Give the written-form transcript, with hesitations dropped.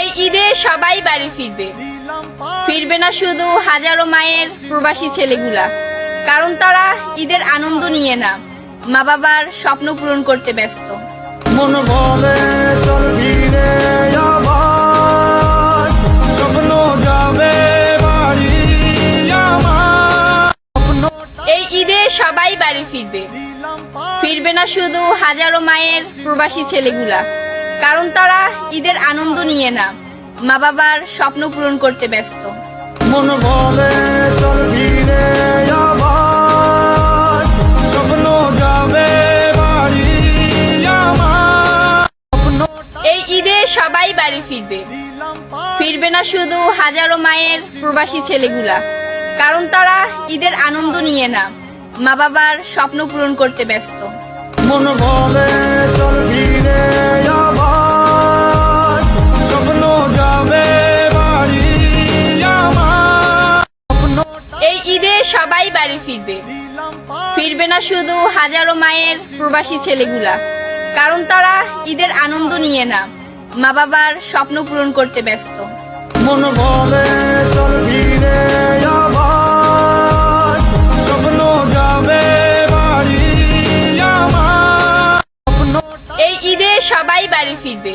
এই ঈদে সবাই বাড়ি ফিরবে, ফিরবে না শুধু হাজারো মায়ের প্রবাসী ছেলেগুলা, কারণ তারা ঈদের আনন্দ নিয়ে না, মা বাবার স্বপ্ন পূরণ করতে ব্যস্ত। মন বলে চল ফিরে আবার, স্বপ্ন যাবে বাড়ি আমার। এই ঈদে সবাই বাড়ি ফিরবে, ফিরবে না শুধু হাজারো মায়ের প্রবাসী ছেলেগুলা, কারণ তারা ঈদের আনন্দ নিয়ে না, মা বাবার স্বপ্ন পূরণ করতে ব্যস্ত। মন বলে চল ফিরে আবার, স্বপ্ন যাবে বাড়ি আমার। এই ঈদে সবাই বাড়ি ফিরবে, ফিরবে না শুধু হাজারো মায়ের প্রবাসী ছেলেগুলা, কারণ তারা ঈদের আনন্দ নিয়ে না, মা বাবার স্বপ্ন পূরণ করতে ব্যস্ত। মন বলে চল ফিরে আবার, স্বপ্ন যাবে বাড়ি আমার। এই ঈদে সবাই বাড়ি ফিরবে, ফিরবে না শুধু হাজারো মায়ের প্রবাসী ছেলেগুলা, কারণ তারা ঈদের আনন্দ নিয়ে না, মা বাবার স্বপ্ন পূরণ করতে ব্যস্ত। মন বলে চল ফিরে আবার, স্বপ্ন যাবে বাড়ি আমার। এই ঈদে সবাই বাড়ি ফিরবে,